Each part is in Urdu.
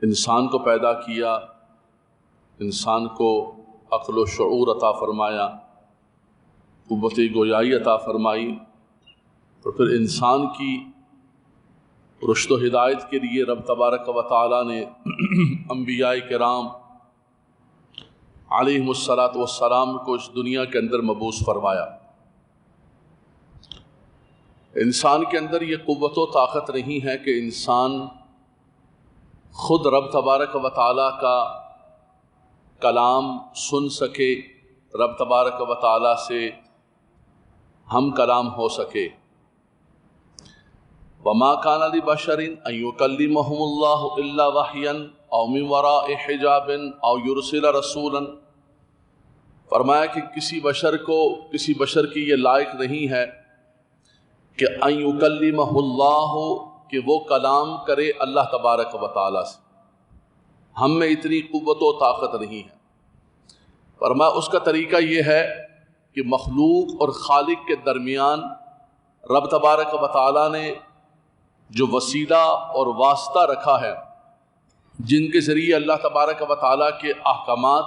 انسان کو پیدا کیا، انسان کو عقل و شعور عطا فرمایا، قوت گویائی عطا فرمائی، اور پھر انسان کی رشد و ہدایت کے لیے رب تبارک و تعالیٰ نے انبیاء کرام علیہم الصلاۃ والسلام کو اس دنیا کے اندر مبعوث فرمایا۔ انسان کے اندر یہ قوت و طاقت نہیں ہے کہ انسان خود رب تبارک و تعالیٰ کا کلام سن سکے، رب تبارک و تعالیٰ سے ہم کلام ہو سکے۔ وَمَا كَانَ لِبَشَرٍ أَن يُكَلِّمَهُمُ اللَّهُ إِلَّا وَحْيًا أَوْ مِن وَرَاءِ حِجَابٍ أَوْ يُرْسِلَ رَسُولًا۔ فرمایا کہ کسی بشر کی یہ لائق نہیں ہے کہ أَن يُكَلِّمَهُ اللَّهُ کہ وہ کلام کرے اللہ تبارک و تعالیٰ سے، ہم میں اتنی قوت و طاقت نہیں ہے۔ فرمایا اس کا طریقہ یہ ہے کہ مخلوق اور خالق کے درمیان رب تبارک و تعالیٰ نے جو وسیلہ اور واسطہ رکھا ہے، جن کے ذریعے اللہ تبارک و تعالیٰ کے احکامات،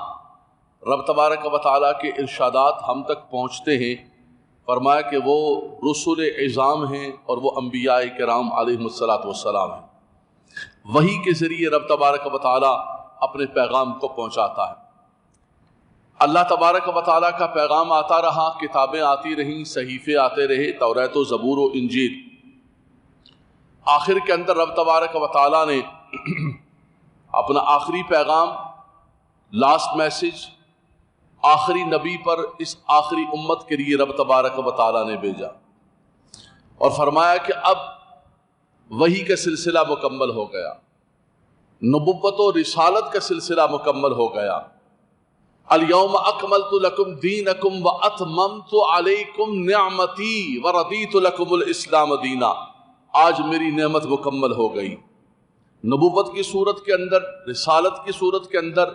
رب تبارک و تعالیٰ کے ارشادات ہم تک پہنچتے ہیں، فرمایا کہ وہ رسول اعظام ہیں اور وہ انبیاء کرام علیہم الصلاۃ والسلام ہیں۔ وحی کے ذریعے رب تبارک و تعالیٰ اپنے پیغام کو پہنچاتا ہے۔ اللہ تبارک و تعالیٰ کا پیغام آتا رہا، کتابیں آتی رہیں، صحیفے آتے رہے، توریت و زبور و انجیل۔ آخر کے اندر رب تبارک و تعالیٰ نے اپنا آخری پیغام، لاسٹ میسج، آخری نبی پر، اس آخری امت کے لیے رب تبارک و تعالیٰ نے بھیجا اور فرمایا کہ اب وحی کا سلسلہ مکمل ہو گیا، نبوت و رسالت کا سلسلہ مکمل ہو گیا۔ الیوم اکملت لکم دینکم واتممت علیکم نعمتی ورضیت لکم الاسلام دینا۔ آج میری نعمت مکمل ہو گئی، نبوت کی صورت کے اندر، رسالت کی صورت کے اندر،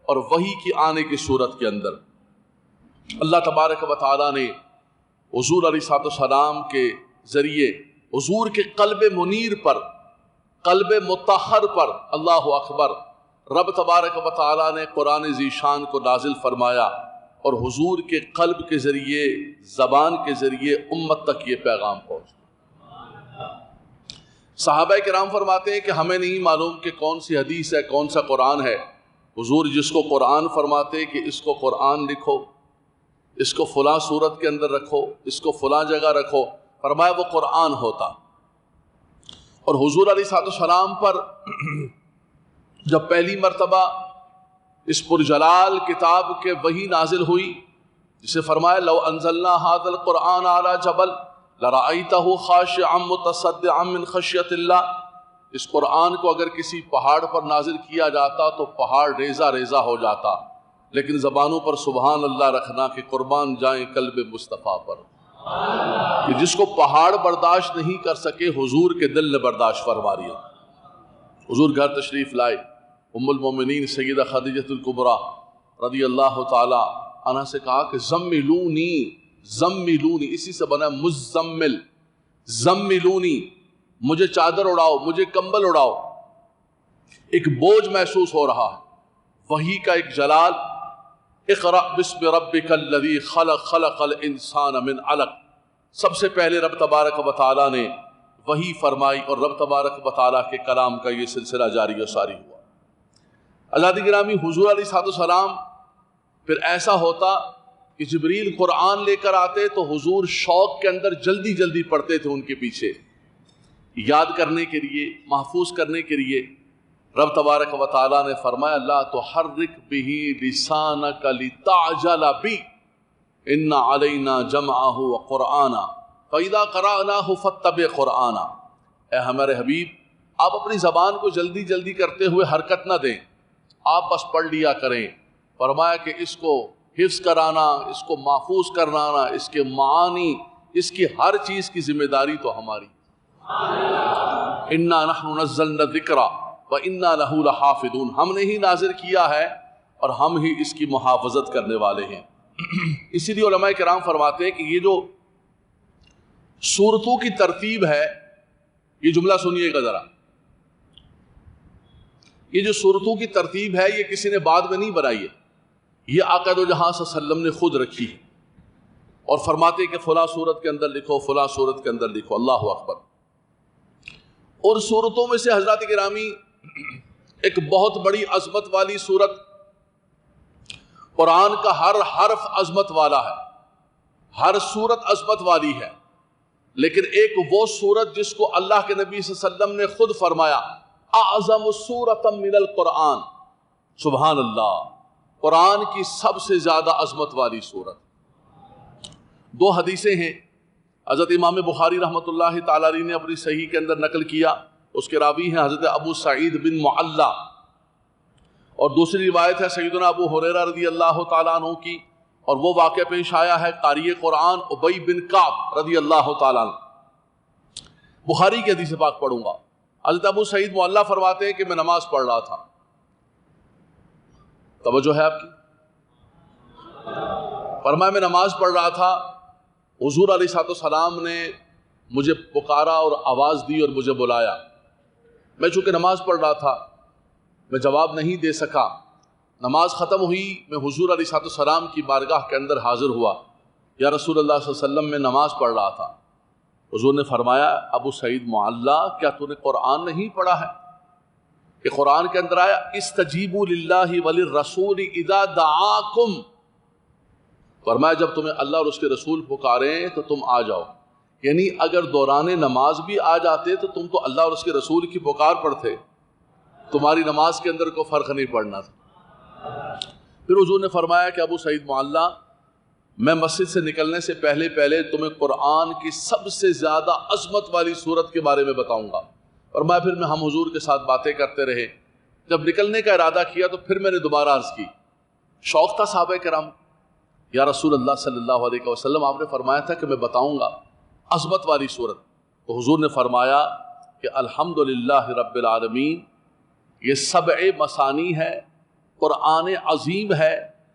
اور وحی کی آنے کی صورت کے اندر۔ اللہ تبارک و تعالیٰ نے حضور علیہ السلام کے ذریعے حضور کے قلب منیر پر، قلب مطہر پر، اللہ اکبر، رب تبارک و تعالیٰ نے قرآن ذیشان کو نازل فرمایا اور حضور کے قلب کے ذریعے، زبان کے ذریعے امت تک یہ پیغام پہنچا۔ صحابہ کرام فرماتے ہیں کہ ہمیں نہیں معلوم کہ کون سی حدیث ہے، کون سا قرآن ہے۔ حضور جس کو قرآن فرماتے کہ اس کو قرآن لکھو، اس کو فلاں صورت کے اندر رکھو، اس کو فلاں جگہ رکھو، فرمایا وہ قرآن ہوتا۔ اور حضور علیہ السلام پر جب پہلی مرتبہ اس پرجلال کتاب کے وحی نازل ہوئی، جسے فرمایا لو انزلنا ھذا القرآن علی جبل لرأیتہ خاشعا متصدعا من خشیۃ اللہ، اس قرآن کو اگر کسی پہاڑ پر نازل کیا جاتا تو پہاڑ ریزہ ریزہ ہو جاتا، لیکن زبانوں پر سبحان اللہ رکھنا کہ قربان جائیں قلب مصطفیٰ پر، کہ جس کو پہاڑ برداشت نہیں کر سکے حضور کے دل نے برداشت فرما لیا۔ حضور گھر تشریف لائے، ام المومنین سیدہ خدیجہ الکبریٰ رضی اللہ تعالی عنہا سے کہا کہ زملونی، زملونی، اسی سے بنا مزمل، زملونی، مجھے چادر اڑاؤ، مجھے کمبل اڑاؤ۔ ایک بوجھ محسوس ہو رہا ہے، وحی کا ایک جلال۔ اقرأ بسم ربک الذی خلق، خلق الانسان من علق، سب سے پہلے رب تبارک و تعالیٰ نے وحی فرمائی اور رب تبارک و تعالیٰ کے کلام کا یہ سلسلہ جاری و ساری ہوا۔ عزیزان گرامی، حضور علیہ السلام پھر ایسا ہوتا کہ جبریل قرآن لے کر آتے تو حضور شوق کے اندر جلدی جلدی پڑھتے تھے ان کے پیچھے، یاد کرنے کے لیے، محفوظ کرنے کے لیے۔ رب تبارک و تعالیٰ نے فرمایا لا تحرک بہ لسانک لتعجل بہ ان علینا جمعہ وقرآنہ فاذا قرأناہ فاتبع قرآنہ۔ اے ہمارے حبیب، آپ اپنی زبان کو جلدی جلدی کرتے ہوئے حرکت نہ دیں، آپ بس پڑھ لیا کریں۔ فرمایا کہ اس کو حفظ کرانا، اس کو محفوظ کرانا، اس کے معانی، اس کی ہر چیز کی ذمہ داری تو ہماری۔ انا نحن نزلنا الذکر وانا لہ لحافظون، ہم نے ہی نازل کیا ہے اور ہم ہی اس کی محافظت کرنے والے ہیں۔ اسی لیے علماء کرام فرماتے ہیں کہ یہ جو سورتوں کی ترتیب ہے، یہ جملہ سنیے گا ذرا، یہ جو صورتوں کی ترتیب ہے یہ کسی نے بعد میں نہیں بنائی ہے، یہ آقا دو جہاں صلی اللہ علیہ وسلم نے خود رکھی ہے، اور فرماتے کہ فلاں صورت کے اندر لکھو، فلاں صورت کے اندر لکھو۔ اللہ اکبر۔ اور صورتوں میں سے حضرات گرامی ایک بہت بڑی عظمت والی صورت، قرآن کا ہر حرف عظمت والا ہے، ہر صورت عظمت والی ہے، لیکن ایک وہ صورت جس کو اللہ کے نبی صلی اللہ علیہ وسلم نے خود فرمایا اعظم صورت من القرآن، سبحان اللہ، قرآن کی سب سے زیادہ عظمت والی صورت۔ دو حدیثیں ہیں، حضرت امام بخاری رحمۃ اللہ تعالی علیہ نے اپنی صحیح کے اندر نقل کیا، اس کے راوی ہیں حضرت ابو سعید بن معلا، اور دوسری روایت ہے سیدنا ابو ہریرہ رضی اللہ تعالیٰ عنہ کی، اور وہ واقعہ پیش آیا ہے قاری قرآن ابی بن کعب رضی اللہ تعالیٰ عنہ۔ بخاری کی حدیث پاک پڑھوں گا۔ حضرت ابو سعید معلا فرماتے ہیں کہ میں نماز پڑھ رہا تھا، توجہ ہے آپ کی، فرمایا میں نماز پڑھ رہا تھا، حضور علیہ الصلوۃ والسلام نے مجھے پکارا اور آواز دی اور مجھے بلایا، میں چونکہ نماز پڑھ رہا تھا میں جواب نہیں دے سکا، نماز ختم ہوئی، میں حضور علیہ الصلوۃ والسلام کی بارگاہ کے اندر حاضر ہوا، یا رسول اللہ صلی اللہ علیہ وسلم میں نماز پڑھ رہا تھا۔ حضور نے فرمایا ابو سعید معلا کیا تو نے قرآن نہیں پڑھا ہے؟ کہ قرآن کے اندر آیا استجیبوا للہ وللرسول اذا دعاکم، فرمایا جب تمہیں اللہ اور اس کے رسول پکاریں تو تم آ جاؤ، یعنی اگر دوران نماز بھی آ جاتے تو تم تو اللہ اور اس کے رسول کی پکار پڑھتے، تمہاری نماز کے اندر کوئی فرق نہیں پڑنا تھا۔ پھر حضور نے فرمایا کہ ابو سعید معلا میں مسجد سے نکلنے سے پہلے تمہیں قرآن کی سب سے زیادہ عظمت والی صورت کے بارے میں بتاؤں گا۔ اور میں پھر ہم حضور کے ساتھ باتیں کرتے رہے، جب نکلنے کا ارادہ کیا تو پھر میں نے دوبارہ عرض کی، شوق تھا صحابہ کرام، یا رسول اللہ صلی اللہ علیہ وسلم آپ نے فرمایا تھا کہ میں بتاؤں گا عظمت والی صورت، تو حضور نے فرمایا کہ الحمدللہ رب العالمین، یہ سبع مثانی ہے، قرآن عظیم ہے،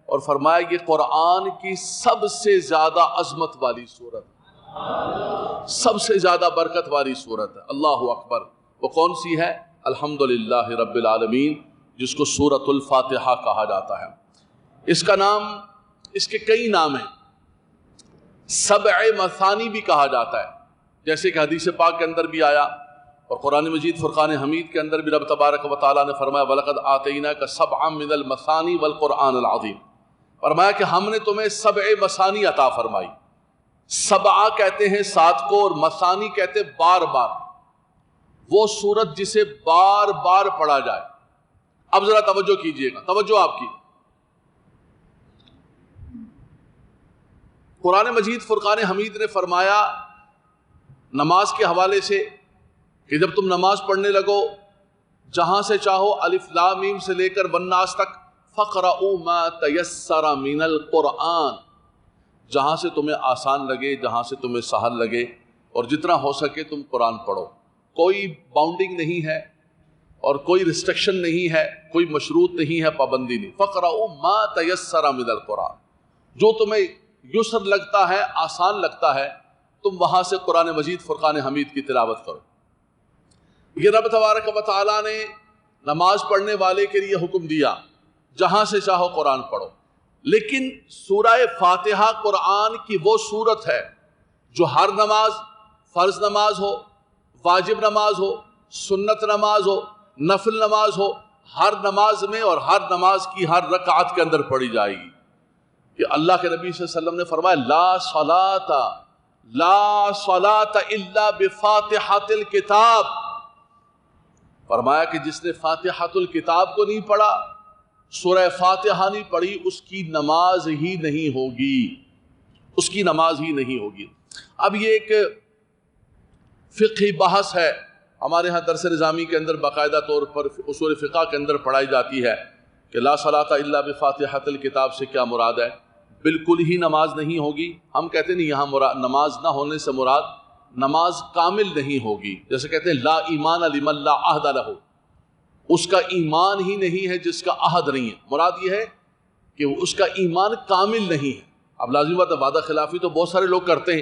اور فرمایا یہ قرآن کی سب سے زیادہ عظمت والی صورت، سب سے زیادہ برکت والی صورت ہے۔ اللہ اکبر۔ وہ کون سی ہے؟ الحمدللہ رب العالمین، جس کو سورۃ الفاتحہ کہا جاتا ہے۔ اس کا نام، اس کے کئی نام ہیں، سبع مثانی بھی کہا جاتا ہے، جیسے کہ حدیث پاک کے اندر بھی آیا، اور قرآن مجید فرقان حمید کے اندر بھی رب تبارک و تعالیٰ نے فرمایا وَلَقَدْ آتَيْنَاكَ سَبْعًا مِنَ الْمَثَانِي وَالْقُرْآنِ الْعَظِيمِ، فرمایا کہ ہم نے تمہیں سبع مثانی عطا فرمائی۔ سبعہ کہتے ہیں سات کو، اور مثانی کہتے ہیں بار بار، وہ سورت جسے بار بار پڑھا جائے۔ اب ذرا توجہ کیجئے گا، توجہ آپ کی، قرآن مجید فرقان حمید نے فرمایا نماز کے حوالے سے کہ جب تم نماز پڑھنے لگو، جہاں سے چاہو الف لام میم سے لے کر والناس تک، فَقْرَؤُوا مَا تَيَسَّرَ مِنَ الْقُرْآنِ، جہاں سے تمہیں آسان لگے، جہاں سے تمہیں سہل لگے، اور جتنا ہو سکے تم قرآن پڑھو، کوئی باؤنڈنگ نہیں ہے اور کوئی ریسٹرکشن نہیں ہے، کوئی مشروط نہیں ہے، پابندی نہیں۔ فَقْرَؤُوا مَا تَيَسَّرَ مِنَ الْقُرْآنِ، جو تمہیں یسر لگتا ہے، آسان لگتا ہے، تم وہاں سے قرآن مجید فرقان حمید کی تلاوت کرو۔ یہ رب تبارک و تعالیٰ نے نماز پڑھنے والے کے لیے حکم دیا، جہاں سے چاہو قرآن پڑھو، لیکن سورہ فاتحہ قرآن کی وہ سورت ہے جو ہر نماز، فرض نماز ہو، واجب نماز ہو، سنت نماز ہو، نفل نماز ہو، ہر نماز میں اور ہر نماز کی ہر رکعت کے اندر پڑھی جائے گی۔ کہ اللہ کے نبی صلی اللہ علیہ وسلم نے فرمایا لا صلاۃ الا بفاتحۃ الکتاب، فرمایا کہ جس نے فاتحۃ الکتاب کو نہیں پڑھا، سورہ فاتحہ نہیں پڑھی، اس کی نماز ہی نہیں ہوگی، اس کی نماز ہی نہیں ہوگی۔ اب یہ ایک فقہی بحث ہے، ہمارے ہاں درس نظامی کے اندر باقاعدہ طور پر اصول فقہ کے اندر پڑھائی جاتی ہے کہ لا صلاۃ الا بفاتحۃ الکتاب سے کیا مراد ہے؟ بالکل ہی نماز نہیں ہوگی، ہم کہتے ہیں نہیں، یہاں نماز نہ ہونے سے مراد نماز کامل نہیں ہوگی، جیسے کہتے ہیں لا ایمان لمن لا عہد لہ، اس کا ایمان ہی نہیں ہے جس کا عہد نہیں ہے، مراد یہ ہے کہ اس کا ایمان کامل نہیں ہے۔ اب لازمی بات ہے، وعدہ خلافی تو بہت سارے لوگ کرتے ہیں،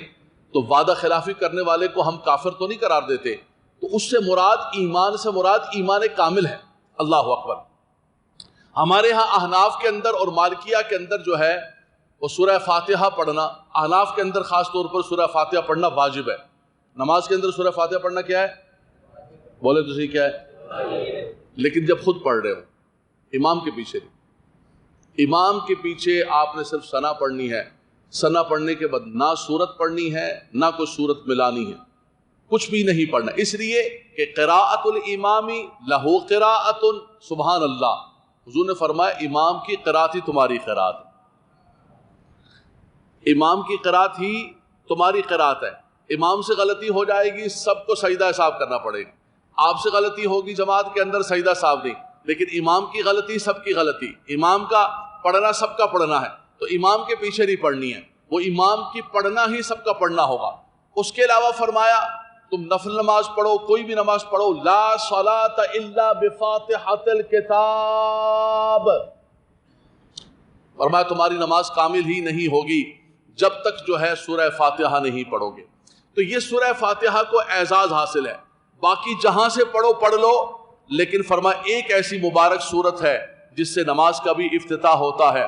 تو وعدہ خلافی کرنے والے کو ہم کافر تو نہیں قرار دیتے، تو اس سے مراد ایمان سے مراد ایمان کامل ہے، اللہ اکبر. ہمارے ہاں احناف کے اندر اور مالکیہ کے اندر جو ہے وہ سورہ فاتحہ پڑھنا، احناف کے اندر خاص طور پر سورہ فاتحہ پڑھنا واجب ہے. نماز کے اندر سورہ فاتحہ پڑھنا کیا ہے؟ بولے تو صحیح کیا ہے؟ لیکن جب خود پڑھ رہے ہو، امام کے پیچھے نہیں. امام کے پیچھے آپ نے صرف ثنا پڑھنی ہے. ثنا پڑھنے کے بعد نہ سورت پڑھنی ہے نہ کوئی سورت ملانی ہے، کچھ بھی نہیں پڑھنا. اس لیے کہ قراءۃ الامام لہو قراءۃ سبحان اللہ. حضور نے فرمایا امام کی قرات ہی تمہاری قرات ہے، امام کی قرات ہی تمہاری قرات ہے. امام سے غلطی ہو جائے گی سب کو سجدہ صاحب کرنا پڑے گا. آپ سے غلطی ہوگی جماعت کے اندر سجدہ صاحب نہیں، لیکن امام کی غلطی سب کی غلطی. امام کا پڑھنا سب کا پڑھنا ہے، تو امام کے پیچھے نہیں پڑھنی ہے، وہ امام کی پڑھنا ہی سب کا پڑھنا ہوگا. اس کے علاوہ فرمایا تم نفل نماز پڑھو، کوئی بھی نماز پڑھو، لا صلاۃ الا بفاتحۃ الکتاب. فرمایا تمہاری نماز کامل ہی نہیں ہوگی جب تک جو ہے سورہ فاتحہ نہیں پڑھو گے. تو یہ سورہ فاتحہ کو اعزاز حاصل ہے. باقی جہاں سے پڑھو پڑھ لو، لیکن فرمایا ایک ایسی مبارک صورت ہے جس سے نماز کا بھی افتتاح ہوتا ہے،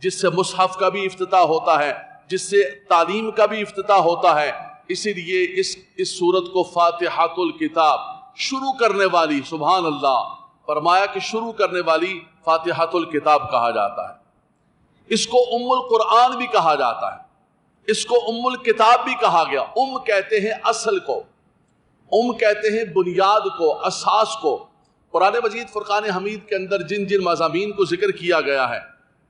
جس سے مصحف کا بھی افتتاح ہوتا ہے، جس سے تعلیم کا بھی افتتاح ہوتا ہے. اسی لیے اس صورت کو فاتحۃ الکتاب، شروع کرنے والی، سبحان اللہ، فرمایا کہ شروع کرنے والی فاتحۃ الکتاب کہا جاتا ہے. اس کو ام القرآن بھی کہا جاتا ہے، اس کو ام الکتاب بھی کہا گیا. ام کہتے ہیں اصل کو، ام کہتے ہیں بنیاد کو، اساس کو. قرآن مجید فرقان حمید کے اندر جن جن مضامین کو ذکر کیا گیا ہے،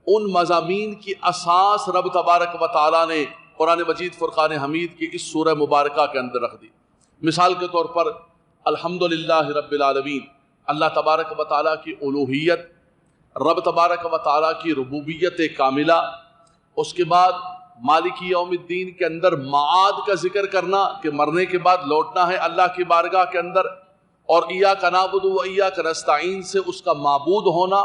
ان مضامین کی اساس رب تبارک و تعالیٰ نے قرآن مجید فرقان حمید کی اس سورہ مبارکہ کے اندر رکھ دی. مثال کے طور پر الحمدللہ رب العالمین، اللہ تبارک و تعالیٰ کی الوہیت، رب تبارک و تعالیٰ کی ربوبیت کاملہ. اس کے بعد مالک یوم الدین کے اندر معاد کا ذکر کرنا کہ مرنے کے بعد لوٹنا ہے اللہ کی بارگاہ کے اندر، اور ایاک نعبد و ایاک نستعین سے اس کا معبود ہونا،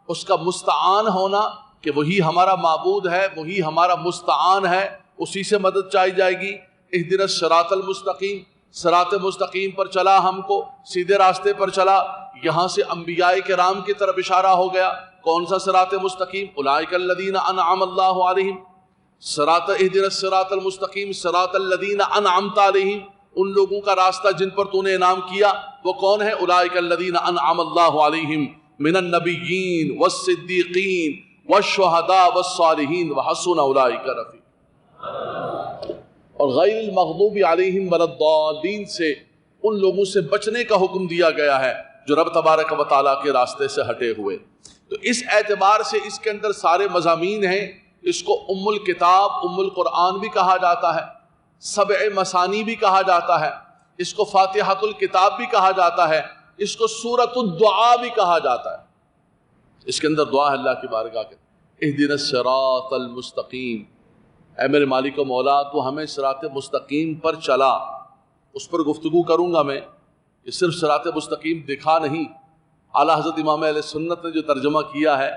اس کا مستعان ہونا کہ وہی ہمارا معبود ہے، وہی ہمارا مستعان ہے، اسی سے مدد چاہی جائے گی. اہدنا الصراط المستقیم، صراط مستقیم پر چلا، ہم کو سیدھے راستے پر چلا. یہاں سے انبیاء کرام کی طرف اشارہ ہو گیا. کون سا صراط مستقیم؟ اولئک الذین انعم اللہ علیہم. اہدنا الصراط المستقیم صراط الذین انعمت علیہم، ان لوگوں کا راستہ جن پر تو نے انعام کیا، وہ کون ہے؟ اولئک الذین انعم اللہ علیہم من النبیین والصدیقین والشہداء والصالحین وحسن اولئک رفیقا. اور غیر المغضوب علیہم ولا الضالین سے ان لوگوں سے بچنے کا حکم دیا گیا ہے جو رب تبارک و تعالیٰ کے راستے سے ہٹے ہوئے. تو اس اعتبار سے اس کے اندر سارے مضامین ہیں. اس کو ام الکتاب، ام القرآن بھی کہا جاتا ہے، سبع مثانی بھی کہا جاتا ہے، اس کو فاتحۃ الکتاب بھی کہا جاتا ہے، اس کو سورۃ الدعاء بھی کہا جاتا ہے. اس کے اندر دعا ہے اللہ کی بارگاہ کے، اہدنا الصراط المستقیم، اے میرے مالک و مولا تو ہمیں صراط مستقیم پر چلا. اس پر گفتگو کروں گا میں کہ صرف صراط مستقیم دکھا نہیں. اعلیٰ حضرت امام اہل سنت نے جو ترجمہ کیا ہے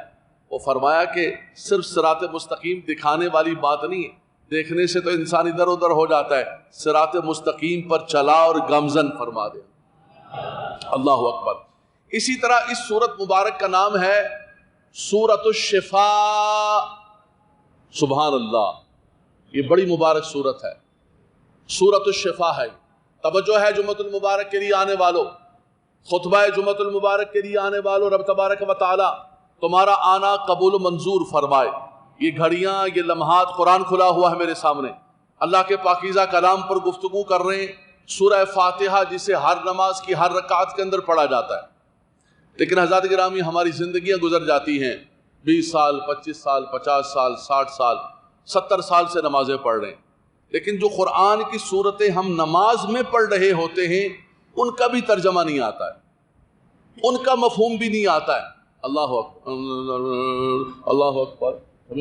وہ فرمایا کہ صرف صراط مستقیم دکھانے والی بات نہیں ہے، دیکھنے سے تو انسان ادھر ادھر ہو جاتا ہے، صراط مستقیم پر چلا اور گامزن فرما دے. اللہ اکبر. اسی طرح اس سورت مبارک کا نام ہے سورۃ الشفاء. سبحان اللہ، یہ بڑی مبارک سورت ہے، سورۃ الشفاء ہے. توجہ ہے جمعۃ المبارک کے لیے آنے والوں، خطبہ جمعۃ المبارک کے لیے آنے والوں، رب تبارک و تعالی تمہارا آنا قبول و منظور فرمائے. یہ گھڑیاں، یہ لمحات، قرآن کھلا ہوا ہے میرے سامنے، اللہ کے پاکیزہ کلام پر گفتگو کر رہے ہیں. سورہ فاتحہ جسے ہر نماز کی ہر رکعت کے اندر پڑھا جاتا ہے، لیکن حضرات گرامی ہماری زندگیاں گزر جاتی ہیں 20 سال 25 سال 50 سال 60 سال 70 سال سے نمازیں پڑھ رہے ہیں، لیکن جو قرآن کی صورتیں ہم نماز میں پڑھ رہے ہوتے ہیں ان کا بھی ترجمہ نہیں آتا ہے، ان کا مفہوم بھی نہیں آتا ہے. اللہ اکبر، اللہ اکبر،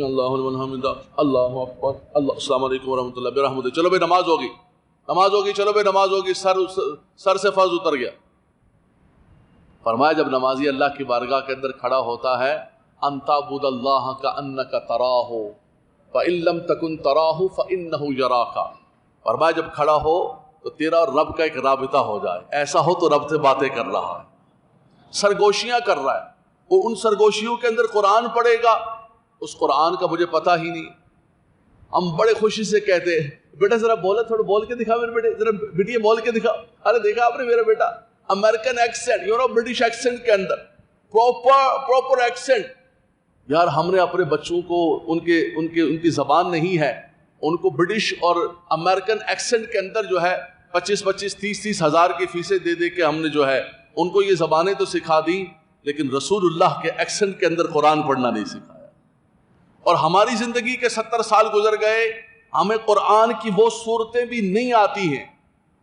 اللہ لمن حمدہ، اللہ اکبر، اللہ. السلام علیکم ورحمۃ اللہ برحمتہ. چلو بھائی نماز ہوگی، نماز ہوگی، چلو بھائی نماز ہوگی. سر سے فرض اتر گیا. فرمایا جب نمازی اللہ کی بارگاہ کے اندر کھڑا ہوتا ہے، ان تعبد اللہ کأنک تراہ فإن لم تکن تراہ فإنہ یراک. فرمایا جب کھڑا ہو تو تیرا اور رب کا ایک رابطہ ہو جائے، ایسا ہو تو رب سے باتیں کر رہا ہے. سرگوشیاں کر رہا ہے، اور ان سرگوشیوں کے اندر قرآن پڑھے گا، اس قرآن کا مجھے پتہ ہی نہیں۔ ہم بڑے خوشی سے کہتے ہیں بیٹا ذرا بولا، تھوڑا بول کے دکھا میرے بیٹے، ذرا بیٹی بول کے دکھا۔ ارے دیکھا آپ نے میرا بیٹا امریکن ایکسینٹ، برٹش ایکسینٹ کے اندر پراپر ایکسینٹ۔ یار ہم نے اپنے بچوں کو ان کی زبان نہیں ہے، ان کو برٹش اور امریکن ایکسینٹ کے اندر جو ہے 25 30 ہزار کی فیسیں دے دے کے ہم نے جو ہے ان کو یہ زبانیں تو سکھا دی، لیکن رسول اللہ کے ایکسینٹ کے اندر قرآن پڑھنا نہیں سکھایا۔ اور ہماری زندگی کے 70 سال گزر گئے، ہمیں قرآن کی وہ صورتیں بھی نہیں آتی ہیں،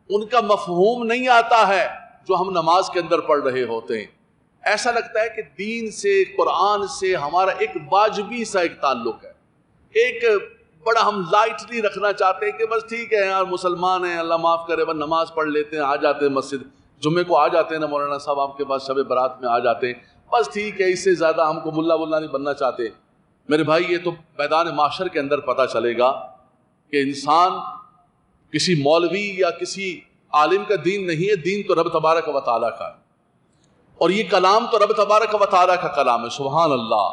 ان کا مفہوم نہیں آتا ہے جو ہم نماز کے اندر پڑھ رہے ہوتے ہیں۔ ایسا لگتا ہے کہ دین سے، قرآن سے ہمارا ایک واجبی سا ایک تعلق ہے، ایک بڑا ہم لائٹلی رکھنا چاہتے ہیں کہ بس ٹھیک ہے یار مسلمان ہیں، اللہ معاف کرے، بس نماز پڑھ لیتے ہیں، آ جاتے ہیں مسجد، جمعے کو آ جاتے ہیں نا مولانا صاحب آپ کے پاس، شب برات میں آ جاتے ہیں، بس ٹھیک ہے، اس سے زیادہ ہم کو ملا نہیں بننا چاہتے۔ میرے بھائی یہ تو میدان محشر کے اندر پتہ چلے گا کہ انسان کسی مولوی یا کسی عالم کا دین نہیں ہے، دین تو رب تبارک و تعالیٰ کا ہے، اور یہ کلام تو رب تبارک و تعالیٰ کا کلام ہے۔ سبحان اللہ۔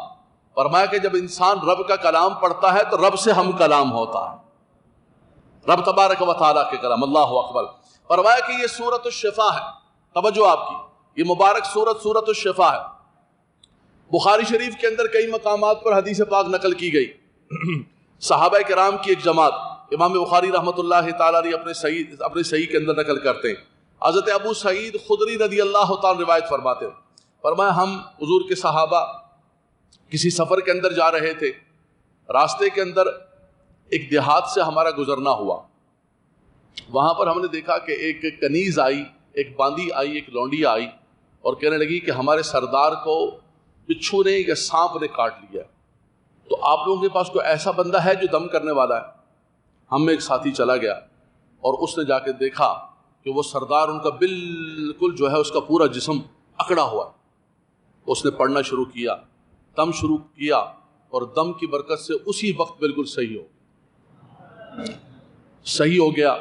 فرمایا کہ جب انسان رب کا کلام پڑھتا ہے تو رب سے ہم کلام ہوتا ہے، رب تبارک و تعالیٰ کے کلام۔ اللہ اکبر۔ فرمایا کہ یہ سورۃ الشفا ہے، توجہ آپ کی، یہ مبارک سورۃ الشفا ہے۔ بخاری شریف کے اندر کئی مقامات پر حدیث پاک نقل کی گئی۔ صحابہ کرام کی ایک جماعت، امام بخاری رحمۃ اللہ تعالیٰ علیہ اپنے صحیح کے اندر نقل کرتے ہیں، حضرت ابو سعید خدری رضی اللہ تعالیٰ روایت فرماتے ہیں، فرمایا ہم حضور کے صحابہ کسی سفر کے اندر جا رہے تھے، راستے کے اندر ایک دیہات سے ہمارا گزرنا ہوا، وہاں پر ہم نے دیکھا کہ ایک کنیز آئی، ایک باندی آئی، ایک لونڈی آئی، اور کہنے لگی کہ ہمارے سردار کو بچھو نے یا سانپ نے کاٹ لیا، تو آپ لوگوں کے پاس کوئی ایسا بندہ ہے جو دم کرنے والا ہے؟ ہم میں ایک ساتھی چلا گیا اور اس نے جا کے دیکھا کہ وہ سردار ان کا بالکل جو ہے اس کا پورا جسم اکڑا ہوا ہے۔ اس نے پڑھنا شروع کیا، دم شروع کیا، اور دم کی برکت سے اسی وقت بالکل صحیح ہو گیا۔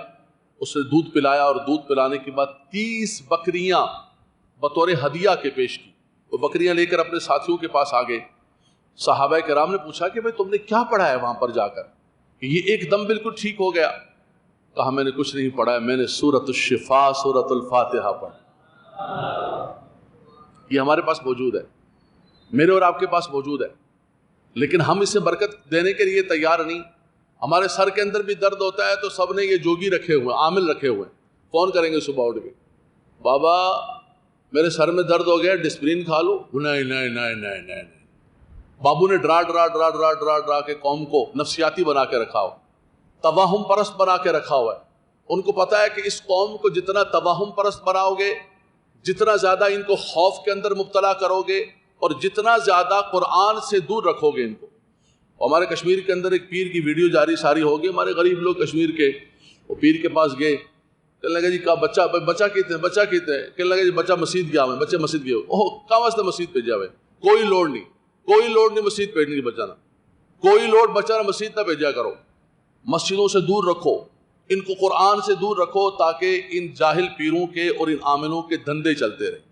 اس نے دودھ پلایا، اور دودھ پلانے کے بعد 30 بکریاں بطور ہدیہ کے پیش کی۔ وہ بکریاں لے کر اپنے ساتھیوں کے پاس آ گئے۔ صحابہ کرام نے پوچھا کہ بھئی تم نے کیا پڑھا ہے وہاں پر جا کر کہ یہ ایک دم بالکل ٹھیک ہو گیا؟ کہا میں نے کچھ نہیں پڑھا ہے، میں نے سورۃ الشفا، سورۃ الفاتحہ پڑھا۔ یہ ہمارے پاس موجود ہے، میرے اور آپ کے پاس موجود ہے، لیکن ہم اسے برکت دینے کے لیے تیار نہیں۔ ہمارے سر کے اندر بھی درد ہوتا ہے تو سب نے یہ جوگی رکھے ہوئے، عامل رکھے ہوئے، فون کریں گے صبح اٹھ کے، بابا میرے سر میں درد ہو گیا، ڈسپرین کھا لو۔ نہیں، بابو نے ڈرا کے قوم کو نفسیاتی بنا کے رکھا ہو، توہم پرست بنا کے رکھا ہوا ہے۔ ان کو پتا ہے کہ اس قوم کو جتنا توہم پرست بناؤ گے، جتنا زیادہ ان کو خوف کے اندر مبتلا کرو گے، اور جتنا زیادہ قرآن سے دور رکھو گے ان کو۔ ہمارے کشمیر کے اندر ایک پیر کی ویڈیو جاری ساری ہوگی، ہمارے غریب لوگ کشمیر کے، وہ پیر کے پاس گئے، کہنے لگا جی کہا بچہ کہتے ہیں، کہنے لگا جی بچہ مسجد گیا ہوئے، بچے مسجد گئے اوہ کہاں واسطے مسجد پہ جا ہوئے، کوئی لوڑ نہیں مسجد پہ نہیں بچانا، کوئی لوڑ بچانا مسجد نہ بھیجا کرو، مسجدوں سے دور رکھو، ان کو قرآن سے دور رکھو، تاکہ ان جاہل پیروں کے اور ان عاملوں کے دھندے چلتے رہیں۔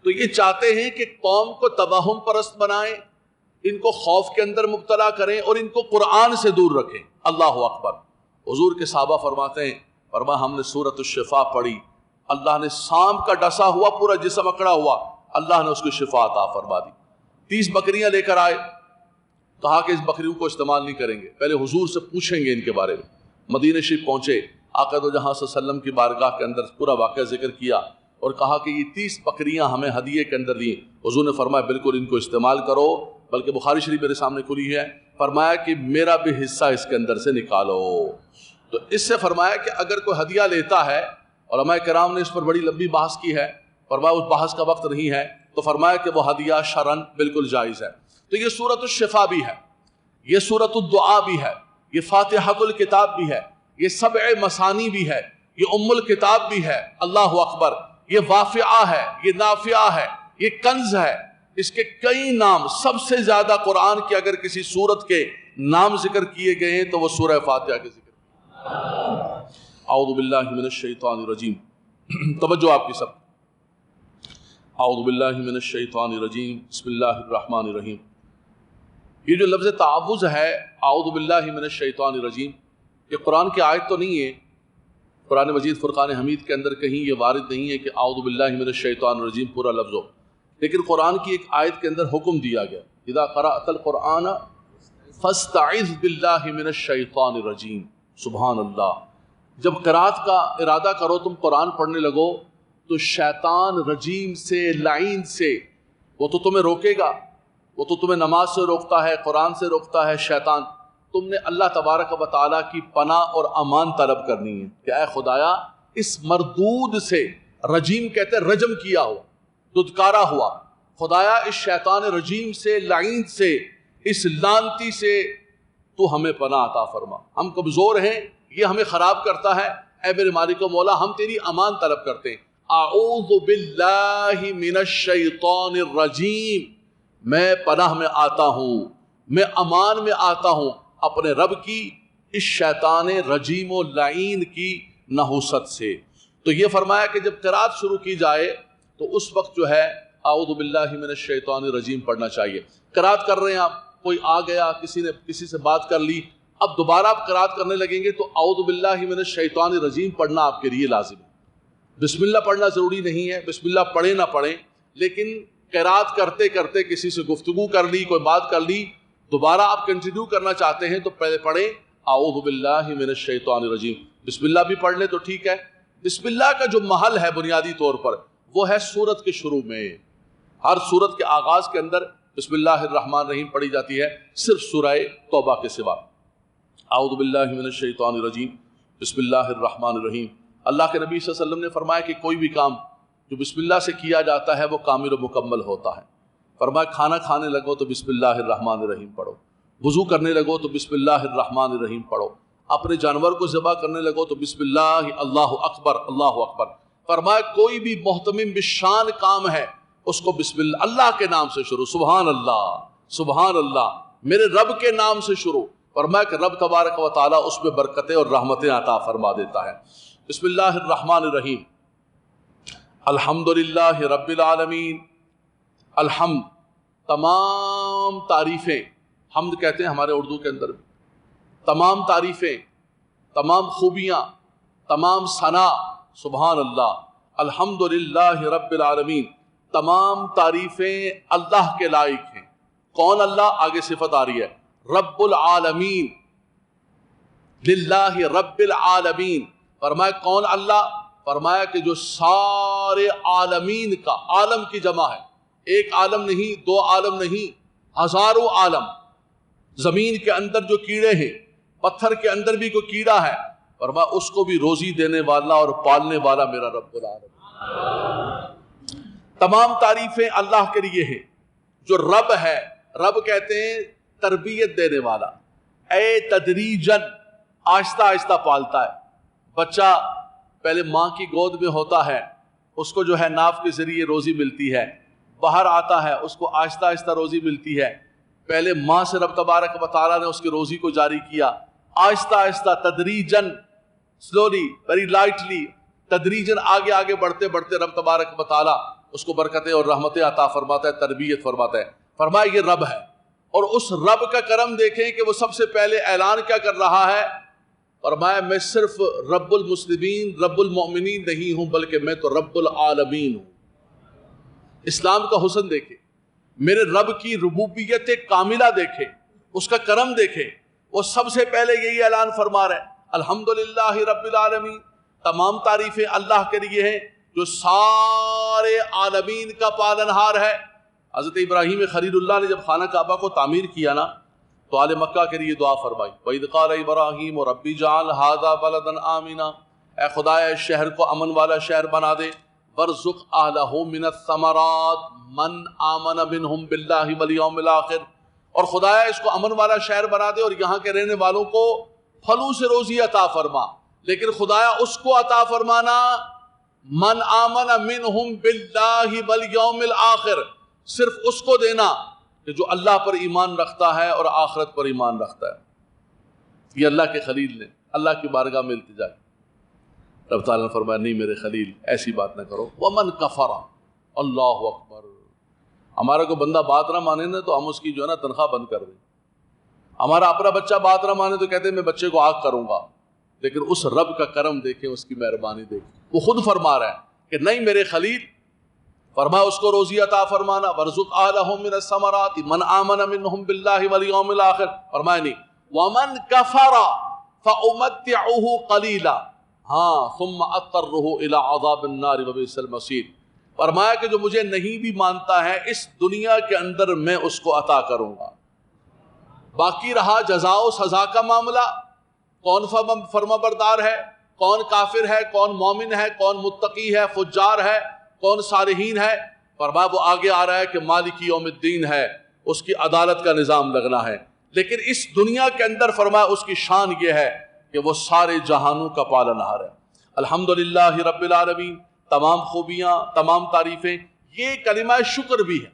تو یہ چاہتے ہیں کہ قوم کو توہم پرست بنائیں، ان کو خوف کے اندر مبتلا کریں، اور ان کو قرآن سے دور رکھیں۔ اللہ اکبر۔ حضور کے صحابہ فرماتے ہیں، ہم نے سورۃ الشفا پڑھی، اللہ نے سانپ کا ڈسا ہوا پورا جسم اکڑا ہوا، اللہ نے اس کو شفا عطا فرما دی۔ 30 بکریاں لے کر آئے، کہا کہ اس بکریوں کو استعمال نہیں کریں گے، پہلے حضور سے پوچھیں گے ان کے بارے میں۔ مدینہ شریف پہنچے، آقا دو جہاں صلی اللہ علیہ وسلم کی بارگاہ کے اندر پورا واقعہ ذکر کیا، اور کہا کہ یہ 30 بکریاں ہمیں ہدیے کے اندر دیں۔ حضور نے فرمایا بالکل ان کو استعمال کرو، بلکہ بخاری شریف میرے سامنے کھلی ہے، فرمایا کہ میرا بھی حصہ اس کے اندر سے نکالو۔ تو اس سے فرمایا کہ اگر کوئی ہدیہ لیتا ہے، علماء کرام نے اس پر بڑی لمبی بحث کی ہے، فرمایا اس بحث کا وقت نہیں ہے، تو فرمایا کہ وہ ہدیہ شرعاً بالکل جائز ہے۔ تو یہ سورۃ الشفا بھی ہے، یہ سورۃ الدعاء بھی ہے، یہ فاتحۃ الکتاب بھی ہے، یہ سبع مثانی بھی ہے، یہ ام الکتاب بھی ہے۔ اللہ اکبر۔ یہ وافعہ ہے، یہ نافعہ ہے، یہ کنز ہے، اس کے کئی نام، سب سے زیادہ قرآن کے اگر کسی سورت کے نام ذکر کیے گئے ہیں تو وہ سورہ فاتحہ کے ذکر۔ اعوذ باللہ من الشیطان الرجیم۔ توجہ آپ کی سب۔ اعوذ باللہ من الشیطان الرجیم بسم اللہ الرحمن الرحیم. یہ جو لفظ تعوذ ہے اعوذ باللہ من الشیطان الرجیم، یہ قرآن کی آیت تو نہیں ہے. قرآن مجید فرقان حمید کے اندر کہیں یہ وارد نہیں ہے کہ اعوذ باللہ من الشیطان الرجیم پورا لفظ ہو، لیکن قرآن کی ایک آیت کے اندر حکم دیا گیا اذا قرأت القرآن فاستعذ باللہ من الشیطان الرجیم. سبحان اللہ. جب قرأت کا ارادہ کرو تم قرآن پڑھنے لگو تو شیطان رجیم سے، لعین سے، وہ تو تمہیں روکے گا، وہ تو تمہیں نماز سے روکتا ہے، قرآن سے روکتا ہے شیطان. تم نے اللہ تبارک و تعالیٰ کی پناہ اور امان طلب کرنی ہے کہ اے خدایا اس مردود سے، رجیم کہتے ہیں رجم کیا ہوا، ددکارا ہوا، خدایا اس شیطان رجیم سے، لعین سے، اس لعنتی سے تو ہمیں پناہ عطا فرما. ہم کمزور ہیں، یہ ہمیں خراب کرتا ہے، اے میرے مالک و مولا ہم تیری امان طلب کرتے ہیں. اعوذ باللہ من الشیطان الرجیم، میں پناہ میں آتا ہوں، میں امان میں آتا ہوں اپنے رب کی اس شیطان رجیم و لعین کی نحوست سے. تو یہ فرمایا کہ جب قرات شروع کی جائے تو اس وقت جو ہے اعوذ باللہ من الشیطان الرجیم پڑھنا چاہیے. قرات کر رہے ہیں آپ، کوئی آ گیا، کسی نے کسی سے بات کر لی، اب دوبارہ آپ قرات کرنے لگیں گے تو اعوذ باللہ من الشیطان الرجیم پڑھنا آپ کے لیے لازم ہے. بسم اللہ پڑھنا ضروری نہیں ہے، بسم اللہ پڑھیں نہ پڑھیں، لیکن قرات کرتے کرتے کسی سے گفتگو کر لی، کوئی بات کر لی، دوبارہ آپ کنٹینیو کرنا چاہتے ہیں تو پہلے پڑھیں اعوذ باللہ من الشیطان الرجیم. بسم اللہ بھی پڑھ لیں تو ٹھیک ہے. بسم اللہ کا جو محل ہے بنیادی طور پر وہ ہے سورت کے شروع میں. ہر سورت کے آغاز کے اندر بسم اللہ الرحمن الرحیم پڑھی جاتی ہے، صرف سورہ توبہ کے سوا. اعوذ باللہ من الشیطان الرجیم بسم اللہ الرحمن الرحیم. اللہ کے نبی صلی اللہ علیہ وسلم نے فرمایا کہ کوئی بھی کام جو بسم اللہ سے کیا جاتا ہے وہ کامل و مکمل ہوتا ہے. فرمایا کھانا کھانے لگو تو بسم اللہ الرحمن الرحیم پڑھو، وضو کرنے لگو تو بسم اللہ الرحمن الرحیم پڑھو، اپنے جانور کو ذبح کرنے لگو تو بسم اللہ، اللہ اکبر اللہ اکبر. فرمایا کوئی بھی محتمم بشان کام ہے اس کو بسم اللہ کے نام سے شروع، سبحان اللہ سبحان اللہ، میرے رب کے نام سے شروع. فرمایا کہ رب تبارک و تعالیٰ اس میں برکتیں اور رحمتیں عطا فرما دیتا ہے. بسم اللہ الرحمن الرحیم. الحمدللہ رب العالمین. الحمد تمام تعریفیں، حمد کہتے ہیں ہمارے اردو کے اندر، تمام تعریفیں، تمام خوبیاں، تمام ثنا، سبحان اللہ. الحمدللہ رب العالمین، تمام تعریفیں اللہ کے لائق ہیں. کون اللہ؟ آگے صفت آ رہی ہے، رب العالمین، للہ رب العالمین. فرمایا کون اللہ؟ فرمایا کہ جو سارے عالمین کا، عالم کی جمع ہے، ایک عالم نہیں، دو عالم نہیں، ہزاروں عالم. زمین کے اندر جو کیڑے ہیں، پتھر کے اندر بھی کوئی کیڑا ہے، فرمایا اس کو بھی روزی دینے والا اور پالنے والا میرا رب العالمین. تمام تعریفیں اللہ کے لیے ہیں. جو رب ہے، رب کہتے ہیں تربیت دینے والا، اے تدریجن، آہستہ آہستہ پالتا ہے. بچہ پہلے ماں کی گود میں ہوتا ہے، اس کو جو ہے ناف کے ذریعے روزی ملتی ہے، باہر آتا ہے اس کو آہستہ آہستہ روزی ملتی ہے. پہلے ماں سے رب تبارک و تعالیٰ نے اس کی روزی کو جاری کیا، آہستہ آہستہ تدریجن، سلولی، ویری لائٹلی، تدریجن آگے آگے بڑھتے بڑھتے رب تبارک و تعالیٰ اس کو برکتیں اور رحمتیں عطا فرماتا ہے، تربیت فرماتا ہے. فرمایا یہ رب ہے، اور اس رب کا کرم دیکھیں کہ وہ سب سے پہلے اعلان کیا کر رہا ہے. فرمایا میں صرف رب المسلمین، رب المؤمنین نہیں ہوں، بلکہ میں تو رب العالمین ہوں. اسلام کا حسن دیکھیں، میرے رب کی ربوبیت کاملہ دیکھیں، اس کا کرم دیکھیں. وہ سب سے پہلے یہی اعلان فرما رہے ہیں، الحمدللہ رب العالمین، تمام تعریفیں اللہ کے لیے ہیں جو سارے عالمین کا پالنہار ہے. حضرت ابراہیم خلیل اللہ نے جب خانہ کعبہ کو تعمیر کیا نا تو آل مکہ کے لیے دعا فرمائی، وَإِذْ قَالَ إِبْرَاهِيمُ رَبِّ اجْعَلْ هَٰذَا بَلَدًا آمِنًا، اے خدایا اس شہر کو امن والا شہر بنا دے. وَارْزُقْ أَهْلَهُ مِنَ الثَّمَرَاتِ مَنْ آمَنَ مِنْهُمْ بِاللَّهِ وَالْيَوْمِ الْآخِرِ، اور خدایا اس کو امن والا شہر بنا دے اور یہاں کے رہنے والوں کو پھلوں سے روزی عطا فرما. لیکن خدایا اس کو عطا فرمانا من آمن منہم باللہ والیوم الآخر، صرف اس کو دینا کہ جو اللہ پر ایمان رکھتا ہے اور آخرت پر ایمان رکھتا ہے. یہ اللہ کے خلیل نے اللہ کی بارگاہ میں التجا کی. رب تعالیٰ نے فرمایا نہیں میرے خلیل ایسی بات نہ کرو. ومن کفر، اللہ اکبر. ہمارا کوئی بندہ بات نہ مانے نا تو ہم اس کی جو ہے نا تنخواہ بند کر دیں. ہمارا اپنا بچہ بات نہ مانے تو کہتے ہیں میں بچے کو آگ کروں گا. لیکن اس رب کا کرم دیکھیں, اس کی مہربانی دیکھیں. وہ خود فرما رہا ہے کہ نہیں میرے خلیل, فرمایا اس کو روزی عطا فرمانا, وارزق اہلہم من الثمرات من آمن منہم باللہ والیوم الآخر. فرمایا نہیں ومن کفر فامتعہ قلیلا ثم اضطرہ الی عذاب النار وبئس المصیر. فرمایا کہ جو مجھے نہیں بھی مانتا ہے اس دنیا کے اندر میں اس کو عطا کروں گا. باقی رہا جزا و سزا کا معاملہ, کون فرما بردار ہے, کون کافر ہے, کون مومن ہے, کون متقی ہے, فجار ہے, کون صالحین ہے. فرمایا وہ آگے آ رہا ہے کہ مالک یوم الدین ہے, اس کی عدالت کا نظام لگنا ہے. لیکن اس دنیا کے اندر فرمایا اس کی شان یہ ہے کہ وہ سارے جہانوں کا پالنہار ہے. الحمدللہ رب العالمین, تمام خوبیاں, تمام تعریفیں. یہ کلمہ شکر بھی ہے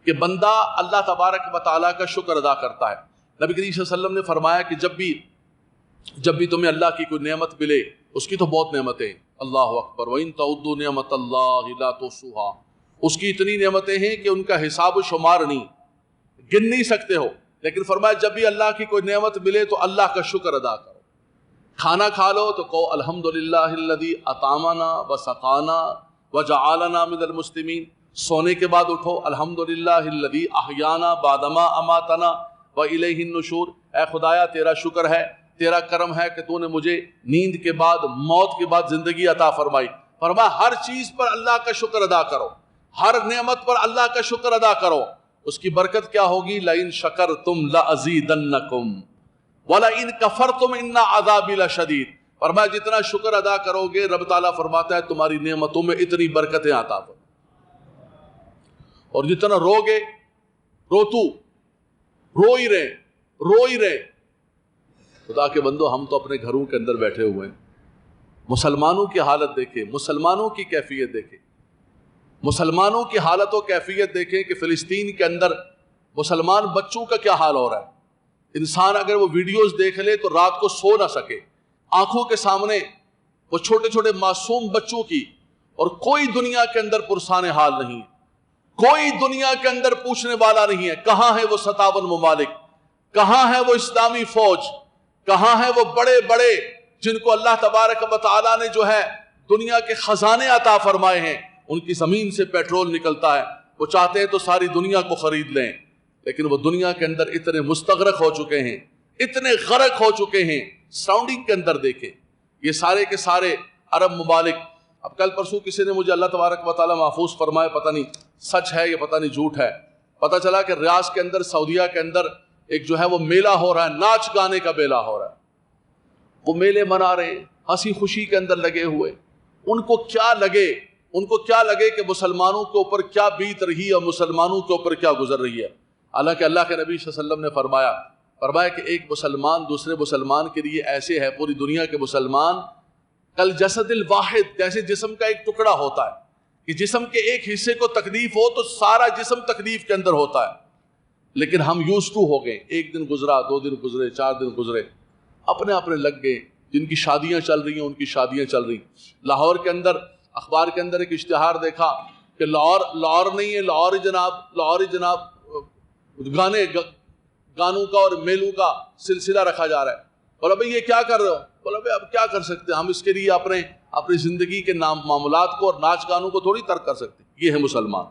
کہ بندہ اللہ تبارک و تعالیٰ کا شکر ادا کرتا ہے. نبی کریم صلی اللہ علیہ وسلم نے فرمایا کہ جب بھی تمہیں اللہ کی کوئی نعمت ملے, اس کی تو بہت نعمتیں ہیں, اللہ اکبر, وَإِن تَعُدُّوا نِعْمَةَ اللَّهِ لَا تُحْصُوهَا, اس کی اتنی نعمتیں ہیں کہ ان کا حساب و شمار نہیں, گن نہیں سکتے ہو. لیکن فرمایا جب بھی اللہ کی کوئی نعمت ملے تو اللہ کا شکر ادا کرو. کھانا کھا لو تو کہو الحمدللہ الذی اطعمنا وسقانا وجعلنا من المسلمین. سونے کے بعد اٹھو الحمدللہ الذی احیانا بعدما اماتنا والیہ النشور. اے خدایا تیرا شکر ہے, تیرا کرم ہے کہ تو نے مجھے نیند کے بعد, موت کے بعد زندگی عطا فرمائی. فرمایا ہر چیز پر اللہ کا شکر ادا کرو, ہر نعمت پر اللہ کا شکر ادا کرو. اس کی برکت کیا ہوگی؟ لئن شکرتم لازیدنکم وَلَئِن كَفَرْتُمْ إِنَّ عَذَابِي لَشَدِيدٌ. فرمایا جتنا شکر ادا کرو گے رب تعالیٰ فرماتا ہے تمہاری نعمتوں میں اتنی برکتیں عطا فرمائے, اور جتنا رو گے رو ہی رہے. خدا کے بندو ہم تو اپنے گھروں کے اندر بیٹھے ہوئے ہیں. مسلمانوں کی حالت دیکھیں, مسلمانوں کی کیفیت دیکھیں, مسلمانوں کی حالت و کیفیت دیکھیں کہ فلسطین کے اندر مسلمان بچوں کا کیا حال ہو رہا ہے. انسان اگر وہ ویڈیوز دیکھ لے تو رات کو سو نہ سکے. آنکھوں کے سامنے وہ چھوٹے چھوٹے معصوم بچوں کی, اور کوئی دنیا کے اندر پرسان حال نہیں, کوئی دنیا کے اندر پوچھنے والا نہیں ہے کہاں ہے وہ 57 ممالک, کہاں ہے وہ اسلامی فوج, کہاں ہے وہ بڑے بڑے جن کو اللہ تبارک و تعالیٰ نے جو ہے دنیا کے خزانے عطا فرمائے ہیں. ان کی زمین سے پیٹرول نکلتا ہے, وہ چاہتے ہیں تو ساری دنیا کو خرید لیں, لیکن وہ دنیا کے اندر اتنے مستغرق ہو چکے ہیں, اتنے غرق ہو چکے ہیں. سراؤنڈنگ کے اندر دیکھیں یہ سارے کے سارے عرب ممالک. اب کل پرسوں کسی نے مجھے اللہ تبارک و تعالیٰ محفوظ فرمائے, پتہ نہیں سچ ہے یا پتہ نہیں جھوٹ ہے, پتہ چلا کہ ریاض کے اندر سعودیہ کے اندر ایک جو ہے وہ میلہ ہو رہا ہے, ناچ گانے کا میلہ ہو رہا ہے. وہ میلے منا رہے, ہنسی خوشی کے اندر لگے ہوئے. ان کو کیا لگے کہ مسلمانوں کے اوپر کیا بیت رہی اور مسلمانوں کے اوپر کیا گزر رہی ہے. حالانکہ اللہ کے نبی صلی اللہ علیہ وسلم نے فرمایا کہ ایک مسلمان دوسرے مسلمان کے لیے ایسے ہے, پوری دنیا کے مسلمان کل جسد الواحد, جیسے جسم کا ایک ٹکڑا ہوتا ہے کہ جسم کے ایک حصے کو تکلیف ہو تو سارا جسم تکلیف کے اندر ہوتا ہے. لیکن ہم یوز ٹو ہو گئے, ایک دن گزرا, 2 دن گزرے, 4 دن گزرے, اپنے لگ گئے. جن کی شادیاں چل رہی ہیں ان کی شادیاں چل رہی. لاہور کے اندر اخبار کے اندر ایک اشتہار دیکھا کہ لاہور نہیں ہے, لاہور ہی جناب گانوں کا اور میلوں کا سلسلہ رکھا جا رہا ہے. بولا بھائی یہ کیا کر رہے ہو؟ بولا بھائی اب کیا کر سکتے ہیں ہم, اس کے لیے اپنی زندگی کے معاملات کو اور ناچ گانوں کو تھوڑی ترک کر سکتے. یہ ہے مسلمان,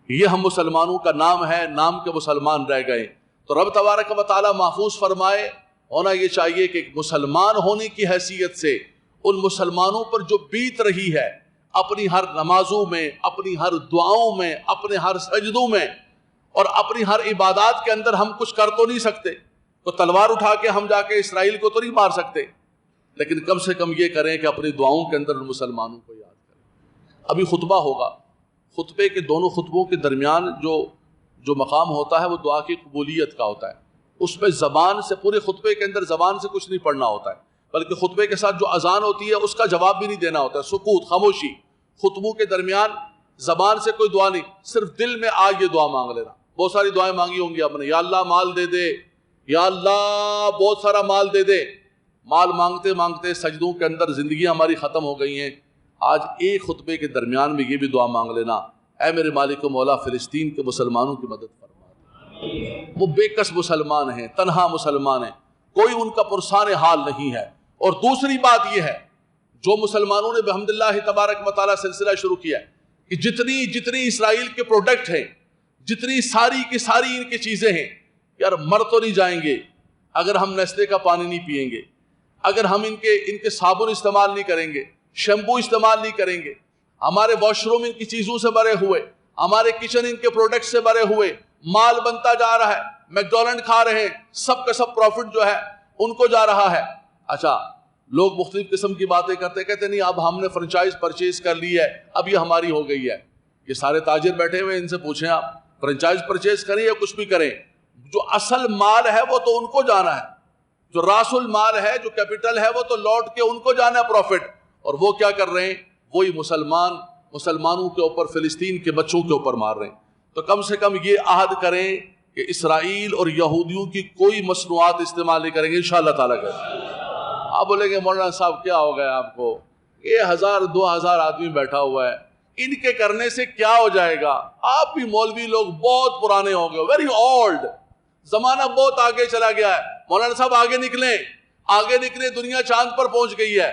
یہ ہم مسلمانوں کا نام ہے, نام کے مسلمان رہ گئے. تو رب تبارک و تعالیٰ محفوظ فرمائے. ہونا یہ چاہیے کہ مسلمان ہونے کی حیثیت سے ان مسلمانوں پر جو بیت رہی ہے, اپنی ہر نمازوں میں, اپنی ہر دعاؤں میں, اپنے ہر سجدوں میں اور اپنی ہر عبادات کے اندر ہم کچھ کر تو نہیں سکتے. تو تلوار اٹھا کے ہم جا کے اسرائیل کو تو نہیں مار سکتے, لیکن کم سے کم یہ کریں کہ اپنی دعاؤں کے اندر ان مسلمانوں کو یاد کریں. ابھی خطبہ ہوگا, خطبے کے دونوں خطبوں کے درمیان جو مقام ہوتا ہے وہ دعا کی قبولیت کا ہوتا ہے. اس میں زبان سے, پورے خطبے کے اندر زبان سے کچھ نہیں پڑھنا ہوتا ہے, بلکہ خطبے کے ساتھ جو اذان ہوتی ہے اس کا جواب بھی نہیں دینا ہوتا ہے. سکوت, خاموشی. خطبوں کے درمیان زبان سے کوئی دعا نہیں, صرف دل میں آج یہ دعا مانگ لینا. بہت ساری دعائیں مانگی ہوں گی آپ نے, یا اللہ مال دے دے, یا اللہ بہت سارا مال دے دے. مال مانگتے مانگتے سجدوں کے اندر زندگیاں ہماری ختم ہو گئی ہیں. آج ایک خطبے کے درمیان میں یہ بھی دعا مانگ لینا، اے میرے مالک و مولا فلسطین کے مسلمانوں کی مدد فرما۔ وہ بے کس مسلمان ہیں، تنہا مسلمان ہیں، کوئی ان کا پرسان حال نہیں ہے۔ اور دوسری بات یہ ہے، جو مسلمانوں نے بحمداللہ تبارک و تعالیٰ سلسلہ شروع کیا ہے کہ جتنی اسرائیل کے پروڈکٹ ہیں، جتنی ساری کی ساری ان کی چیزیں ہیں، یار مر تو نہیں جائیں گے اگر ہم نیسلے کا پانی نہیں پئیں گے، اگر ہم ان کے صابن استعمال نہیں کریں گے، شیمپو استعمال نہیں کریں گے، ہمارے واش روم ان کی چیزوں سے بھرے ہوئے، ہمارے کچن ان کے پروڈکٹ سے بھرے ہوئے، مال بنتا جا رہا ہے، میکڈونلڈ کھا رہے ہیں، سب کا سب پروفٹ جو ہے ان کو جا رہا ہے۔ اچھا لوگ مختلف قسم کی باتیں کہتے نہیں اب ہم نے فرنچائز پرچیز کر لی ہے، اب یہ ہماری ہو گئی ہے۔ یہ سارے تاجر بیٹھے ہوئے، ان سے پوچھیں آپ فرنچائز پرچیز کریں یا کچھ بھی کریں، جو اصل مال ہے وہ تو ان کو جانا ہے، جو راس المال ہے، جو کیپٹل ہے، وہ تو لوٹ کے ان کو جانا ہے پروفٹ۔ اور وہ کیا کر رہے ہیں؟ وہی مسلمانوں کے اوپر، فلسطین کے بچوں کے اوپر مار رہے ہیں۔ تو کم سے کم یہ عہد کریں کہ اسرائیل اور یہودیوں کی کوئی مصنوعات استعمال نہیں کریں گے انشاءاللہ تعالیٰ کا۔ آپ بولیں گے مولانا صاحب کیا ہو گیا آپ کو، یہ 1000-2000 آدمی بیٹھا ہوا ہے، ان کے کرنے سے کیا ہو جائے گا؟ آپ بھی مولوی لوگ بہت پرانے ہو گئے، ویری اولڈ، زمانہ بہت آگے چلا گیا ہے۔ مولانا صاحب آگے نکلیں، دنیا چاند پر پہنچ گئی ہے،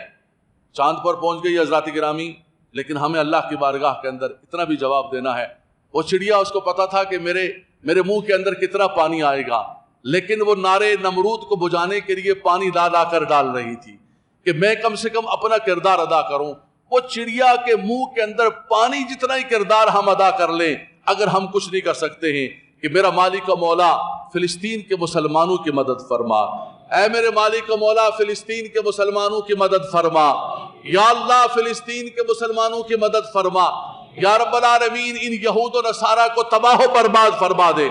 حضرات گرامی۔ لیکن ہمیں اللہ کی بارگاہ کے اندر اتنا بھی جواب دینا ہے، وہ چڑیا اس کو پتا تھا کہ میرے منہ کے اندر کتنا پانی آئے گا، لیکن وہ نارے نمرود کو بجھانے کے لیے پانی لا کر ڈال رہی تھی کہ میں کم سے کم اپنا کردار ادا کروں۔ وہ چڑیا کے منہ کے اندر پانی جتنا ہی کردار ہم ادا کر لیں، اگر ہم کچھ نہیں کر سکتے ہیں کہ میرا مالک و مولا فلسطین کے مسلمانوں کی مدد فرما، اے میرے مالک و مولا فلسطین کے مسلمانوں کی مدد فرما، یا اللہ فلسطین کے مسلمانوں کی مدد فرما، یا رب العالمین ان یہود و نصارہ کو تباہ و برباد فرما دے۔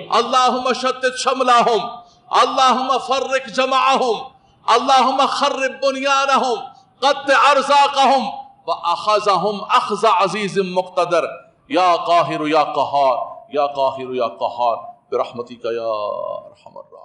اللہم شتت شملہم، اللہم فرق جمعہم، اللہم خرب بنیانہم، قطع ارزاقہم، وَأَخَذَهُمْ أَخْذَ عَزِيزٍ مُقْتَدَرٍ یا قاہر یا قہار، یا قاہر یا قہار برحمتک یا ارحم الراحمین۔